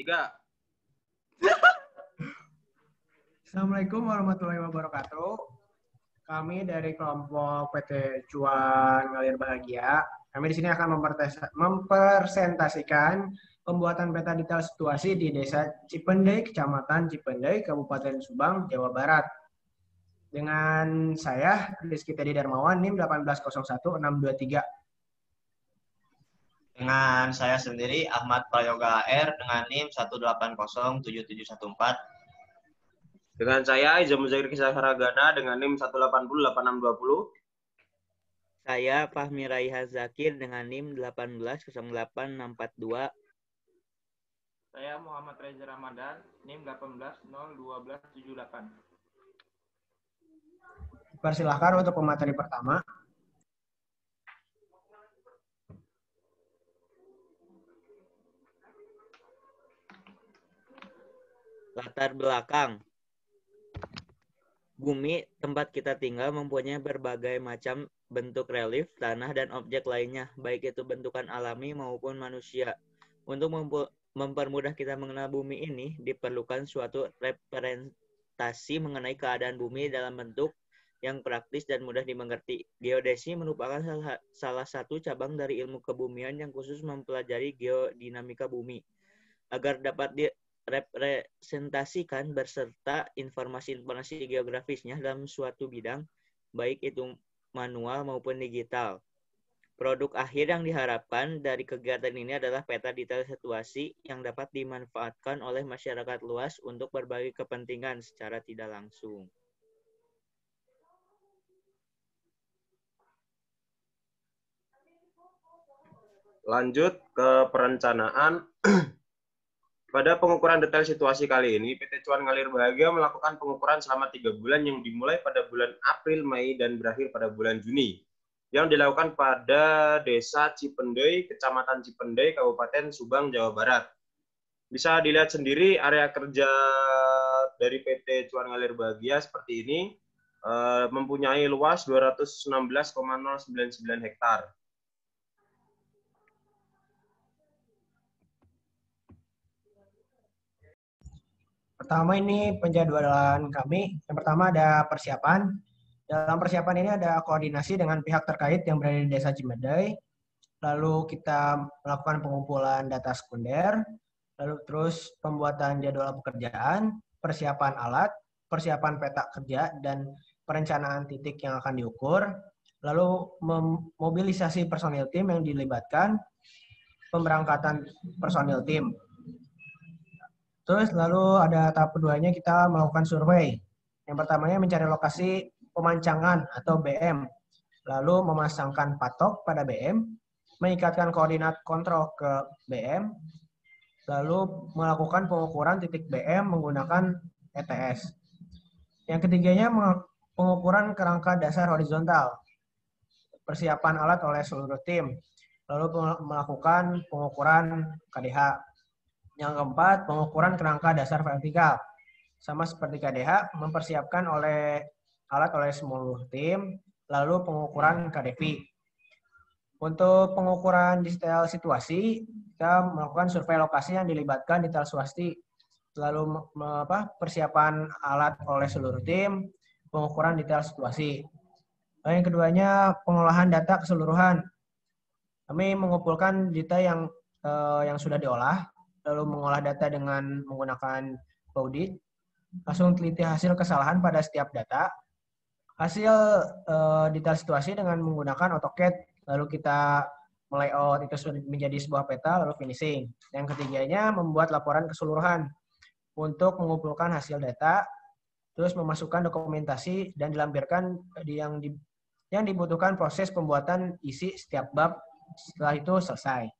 Tiga. Assalamualaikum warahmatullahi wabarakatuh. Kami dari kelompok PT Cuan Ngalir Bahagia. Kami di sini akan mempresentasikan pembuatan peta detail situasi di Desa Cipendei, Kecamatan Cipendei, Kabupaten Subang, Jawa Barat. Dengan saya, Rizky Teddy Darmawan, NIM 1801623. Dengan saya sendiri, Ahmad Prayoga AR, dengan NIM 1807714. Dengan saya, Iza Muzair Kisah Haragana, dengan NIM 1808620. Saya Fahmi Raiha Zakir dengan NIM 1808642. Saya Muhammad Reza Ramadan, NIM 1801278. Persilahkan untuk pemateri pertama. Latar belakang. Bumi tempat kita tinggal mempunyai berbagai macam bentuk relief, tanah, dan objek lainnya, baik itu bentukan alami maupun manusia. Untuk mempermudah kita mengenal bumi ini, diperlukan suatu representasi mengenai keadaan bumi dalam bentuk yang praktis dan mudah dimengerti. Geodesi merupakan salah satu cabang dari ilmu kebumian yang khusus mempelajari geodinamika bumi. Agar dapat representasikan berserta informasi-informasi geografisnya dalam suatu bidang, baik itu manual maupun digital. Produk akhir yang diharapkan dari kegiatan ini adalah peta detail situasi yang dapat dimanfaatkan oleh masyarakat luas untuk berbagai kepentingan secara tidak langsung. Lanjut ke perencanaan. Pada pengukuran detail situasi kali ini, PT Cuan Ngalir Bahagia melakukan pengukuran selama 3 bulan yang dimulai pada bulan April, Mei, dan berakhir pada bulan Juni. Yang dilakukan pada Desa Cipendei, Kecamatan Cipendei, Kabupaten Subang, Jawa Barat. Bisa dilihat sendiri area kerja dari PT Cuan Ngalir Bahagia seperti ini, mempunyai luas 216,099 hektar. Pertama ini penjadwalan kami. Yang pertama ada persiapan. Dalam persiapan ini ada koordinasi dengan pihak terkait yang berada di Desa Cipendei. Lalu kita melakukan pengumpulan data sekunder. Lalu terus pembuatan jadwal pekerjaan, persiapan alat, persiapan peta kerja, dan perencanaan titik yang akan diukur. Lalu memobilisasi personil tim yang dilibatkan, pemberangkatan personil tim. Terus lalu ada tahap keduanya kita melakukan survei. Yang pertamanya mencari lokasi pemancangan atau BM. Lalu memasangkan patok pada BM, mengikatkan koordinat kontrol ke BM, lalu melakukan pengukuran titik BM menggunakan ETS. Yang ketiganya pengukuran kerangka dasar horizontal. Persiapan alat oleh seluruh tim. Lalu melakukan pengukuran KDH. Yang keempat, pengukuran kerangka dasar vertikal. Sama seperti KDH, mempersiapkan alat oleh seluruh tim, lalu pengukuran KDV. Untuk pengukuran detail situasi, kita melakukan survei lokasi yang dilibatkan detail situasi, lalu persiapan alat oleh seluruh tim, pengukuran detail situasi. Lalu yang keduanya, pengolahan data keseluruhan. Kami mengumpulkan data yang sudah diolah, lalu mengolah data dengan menggunakan audit, langsung teliti hasil kesalahan pada setiap data, hasil detail situasi dengan menggunakan AutoCAD, lalu kita melayout itu menjadi sebuah peta, lalu finishing. Yang ketiganya membuat laporan keseluruhan untuk mengumpulkan hasil data, terus memasukkan dokumentasi dan dilampirkan yang dibutuhkan proses pembuatan isi setiap bab, setelah itu selesai.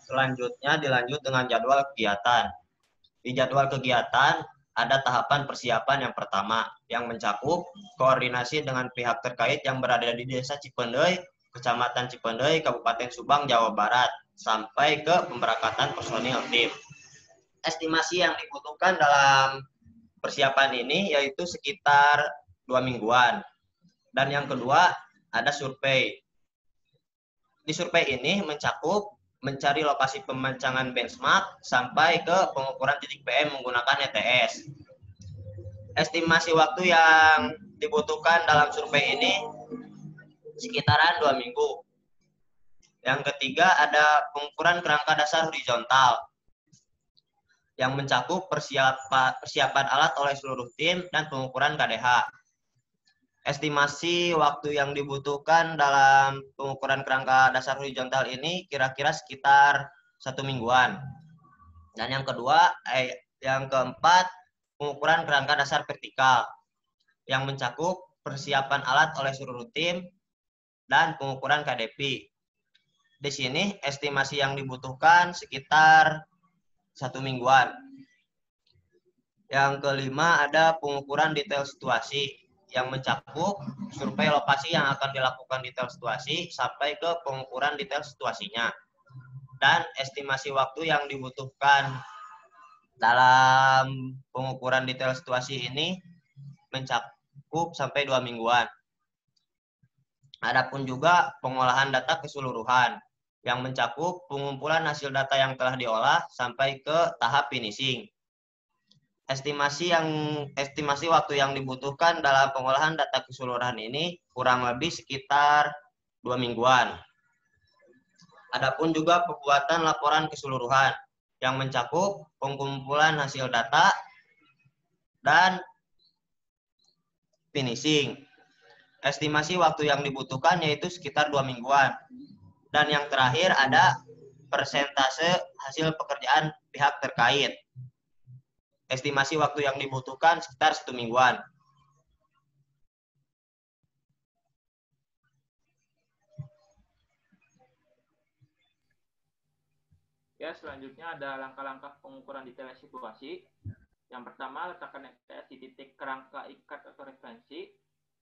Selanjutnya dilanjut dengan jadwal kegiatan. Di jadwal kegiatan ada tahapan persiapan yang pertama yang mencakup koordinasi dengan pihak terkait yang berada di Desa Cipendei, Kecamatan Cipendei, Kabupaten Subang, Jawa Barat, sampai ke pemberangkatan personil tim. Estimasi yang dibutuhkan dalam persiapan ini yaitu sekitar 2 mingguan. Dan yang kedua ada survei. di survei ini mencakup mencari lokasi pemancangan benchmark sampai ke pengukuran titik PM menggunakan ETS. Estimasi waktu yang dibutuhkan dalam survei ini sekitaran 2 minggu. Yang ketiga ada pengukuran kerangka dasar horizontal yang mencakup persiapan alat oleh seluruh tim dan pengukuran KDH. Estimasi waktu yang dibutuhkan dalam pengukuran kerangka dasar horizontal ini kira-kira sekitar 1 mingguan. Dan yang keempat, pengukuran kerangka dasar vertikal yang mencakup persiapan alat oleh seluruh tim dan pengukuran KDP. Di sini estimasi yang dibutuhkan sekitar 1 mingguan. Yang kelima ada pengukuran detail situasi yang mencakup survei lokasi yang akan dilakukan detail situasi sampai ke pengukuran detail situasinya. Dan estimasi waktu yang dibutuhkan dalam pengukuran detail situasi ini mencakup sampai 2 mingguan. Adapun juga pengolahan data keseluruhan yang mencakup pengumpulan hasil data yang telah diolah sampai ke tahap finishing. Estimasi waktu yang dibutuhkan dalam pengolahan data keseluruhan ini kurang lebih sekitar 2 mingguan. Adapun juga pembuatan laporan keseluruhan yang mencakup pengumpulan hasil data dan finishing. Estimasi waktu yang dibutuhkan yaitu sekitar 2 mingguan. Dan yang terakhir ada persentase hasil pekerjaan pihak terkait. Estimasi waktu yang dibutuhkan sekitar 1 mingguan. Ya, selanjutnya ada langkah-langkah pengukuran detail situasi. Yang pertama, letakkan ETS di titik kerangka ikat atau referensi.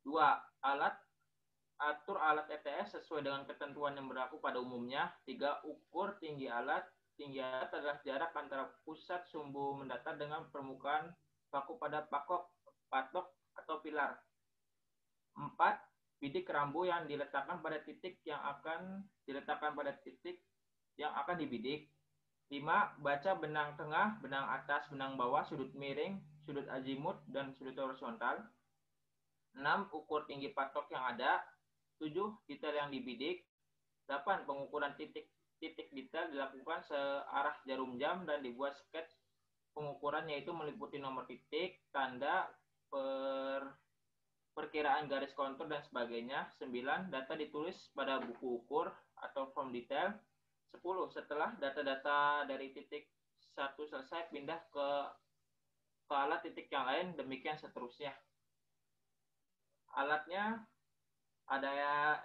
2. Atur alat ETS sesuai dengan ketentuan yang berlaku pada umumnya. 3. Ukur tinggi alat. Tinggi alat adalah jarak antara pusat sumbu mendatar dengan permukaan baku pada patok atau pilar. 4. Bidik rambu yang diletakkan pada titik yang akan dibidik. 5. Baca benang tengah, benang atas, benang bawah, sudut miring, sudut azimut, dan sudut horizontal. 6. Ukur tinggi patok yang ada. 7. Detail yang dibidik. 8. Pengukuran titik detail dilakukan searah jarum jam dan dibuat sketch pengukuran yaitu meliputi nomor titik, tanda, perkiraan garis kontur dan sebagainya. 9. Data ditulis pada buku ukur atau form detail. 10. Setelah data-data dari titik 1 selesai, pindah ke alat titik yang lain, demikian seterusnya. Alatnya ada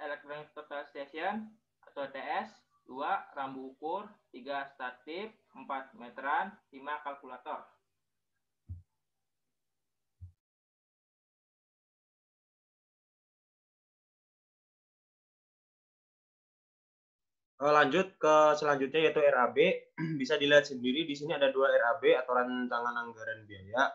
Electronic Total Station atau ETS, 2. Rambu ukur, 3. Statif, 4. Meteran, 5. Kalkulator. Lanjut ke selanjutnya yaitu RAB. Bisa dilihat sendiri di sini ada 2 RAB atau rancangan anggaran biaya.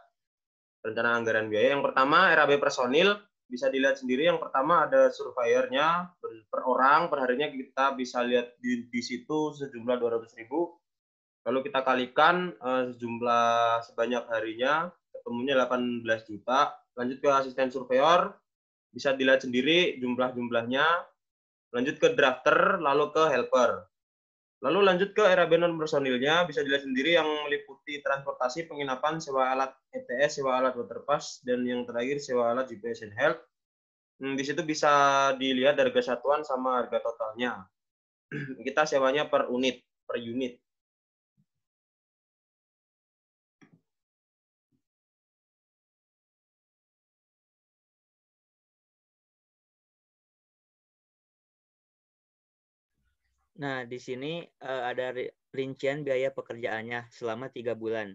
Rencana anggaran biaya yang pertama RAB personil, bisa dilihat sendiri yang pertama ada surveyornya per orang, per harinya kita bisa lihat di situ sejumlah 200.000. Lalu kita kalikan jumlah sebanyak harinya, ketemunya 18 juta. Lanjut ke asisten surveyor, bisa dilihat sendiri jumlah-jumlahnya. Lanjut ke drafter, lalu ke helper. Lalu lanjut ke RAB non personilnya, bisa dilihat sendiri yang meliputi transportasi, penginapan, sewa alat ETS, sewa alat waterpass, dan yang terakhir sewa alat GPS and health. Di situ bisa dilihat harga satuan sama harga totalnya. Kita sewanya per unit. Nah, di sini ada rincian biaya pekerjaannya selama 3 bulan.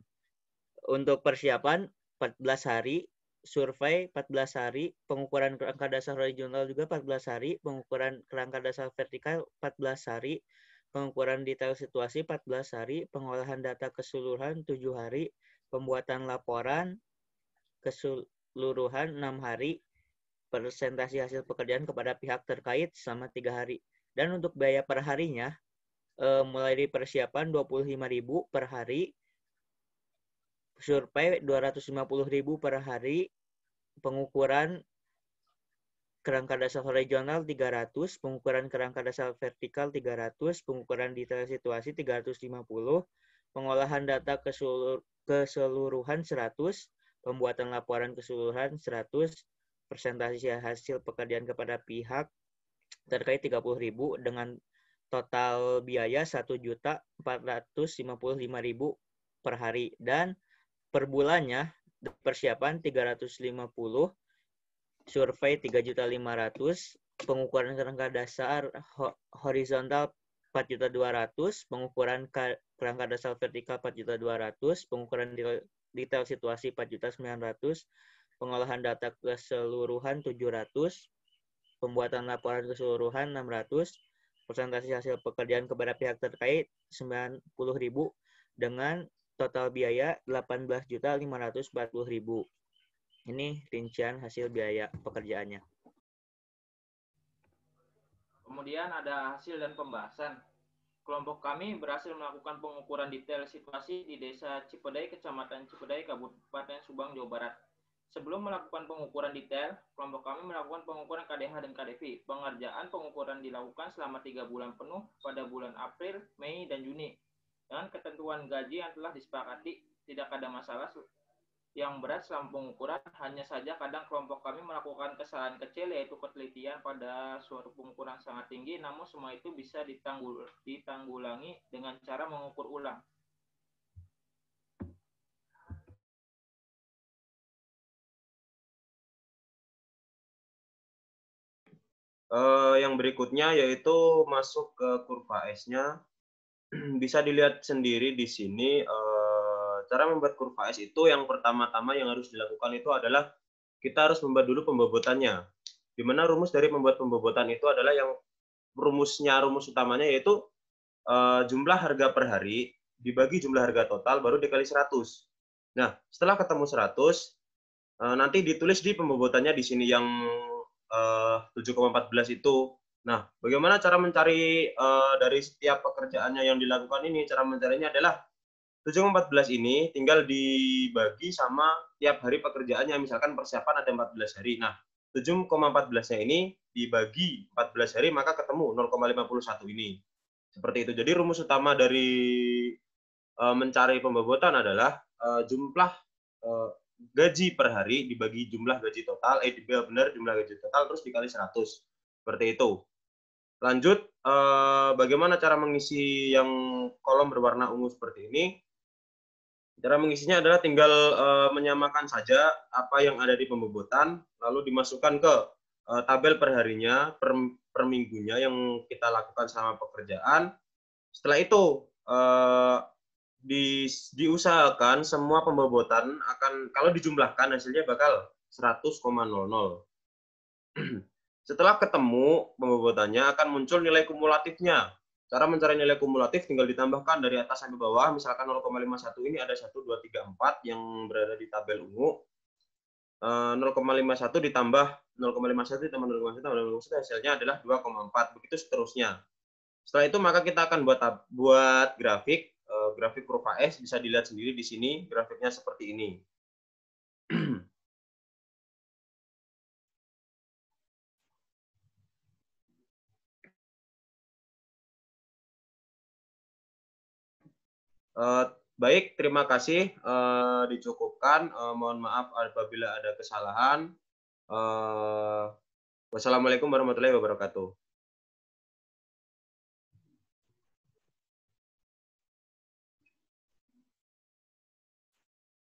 Untuk persiapan 14 hari, survei 14 hari, pengukuran kerangka dasar horizontal juga 14 hari, pengukuran kerangka dasar vertikal 14 hari, pengukuran detail situasi 14 hari, pengolahan data keseluruhan 7 hari, pembuatan laporan keseluruhan 6 hari, presentasi hasil pekerjaan kepada pihak terkait selama 3 hari. Dan untuk biaya per harinya, mulai dari persiapan 25.000 per hari, survei 250.000 per hari, pengukuran kerangka dasar horizontal 300, pengukuran kerangka dasar vertikal 300, pengukuran detail situasi 350, pengolahan data keseluruhan 100, pembuatan laporan keseluruhan 100, presentasi hasil pekerjaan kepada pihak terkait 30.000 dengan total biaya 1.455.000 per hari, dan per bulannya persiapan 350, survei 3.500.000, pengukuran kerangka dasar horizontal 4.200.000, pengukuran kerangka dasar vertikal 4.200.000, pengukuran detail situasi 4.900.000, pengolahan data keseluruhan 700, pembuatan laporan keseluruhan 600, presentasi hasil pekerjaan kepada pihak terkait 90.000 dengan total biaya 18.540.000. Ini rincian hasil biaya pekerjaannya. Kemudian ada hasil dan pembahasan. Kelompok kami berhasil melakukan pengukuran detail situasi di Desa Cipedai, Kecamatan Cipedai, Kabupaten Subang, Jawa Barat. Sebelum melakukan pengukuran detail, kelompok kami melakukan pengukuran KDH dan KDV. Pengerjaan pengukuran dilakukan selama 3 bulan penuh pada bulan April, Mei, dan Juni. Dengan ketentuan gaji yang telah disepakati, tidak ada masalah yang berat selama pengukuran. Hanya saja kadang kelompok kami melakukan kesalahan kecil, yaitu ketelitian pada suatu pengukuran sangat tinggi, namun semua itu bisa ditanggulangi dengan cara mengukur ulang. Yang berikutnya yaitu masuk ke kurva S-nya. Bisa dilihat sendiri di sini, cara membuat kurva S itu yang pertama-tama yang harus dilakukan itu adalah kita harus membuat dulu pembobotannya. Di mana rumus dari membuat pembobotan itu adalah yang rumus utamanya yaitu jumlah harga per hari dibagi jumlah harga total baru dikali 100. Nah, setelah ketemu 100, nanti ditulis di pembobotannya di sini yang 7,14 itu. Nah, bagaimana cara mencari dari setiap pekerjaannya yang dilakukan ini? Cara mencarinya adalah 7,14 ini tinggal dibagi sama tiap hari pekerjaannya. Misalkan persiapan ada 14 hari. Nah, 7,14-nya ini dibagi 14 hari, maka ketemu 0,51 ini. Seperti itu. Jadi rumus utama dari mencari pembobotan adalah jumlah gaji per hari dibagi jumlah gaji total, benar jumlah gaji total, terus dikali 100. Seperti itu. Lanjut, bagaimana cara mengisi yang kolom berwarna ungu seperti ini? Cara mengisinya adalah tinggal menyamakan saja apa yang ada di pembobotan, lalu dimasukkan ke tabel per harinya, per minggunya yang kita lakukan selama pekerjaan. Setelah itu, diusahakan semua pembobotan akan, kalau dijumlahkan hasilnya bakal 100,00. Setelah ketemu pembobotannya akan muncul nilai kumulatifnya. Cara mencari nilai kumulatif tinggal ditambahkan dari atas sampai bawah. Misalkan 0,51 ini ada 1, 2, 3, 4 yang berada di tabel ungu. 0,51 ditambah 0,51 ditambah 0,51 tambah 0,51 hasilnya adalah 2,4. Begitu seterusnya. Setelah itu maka kita akan buat grafik. Grafik kurva S bisa dilihat sendiri di sini. Grafiknya seperti ini. Baik, terima kasih. Dicukupkan. Mohon maaf apabila ada kesalahan. Wassalamualaikum warahmatullahi wabarakatuh.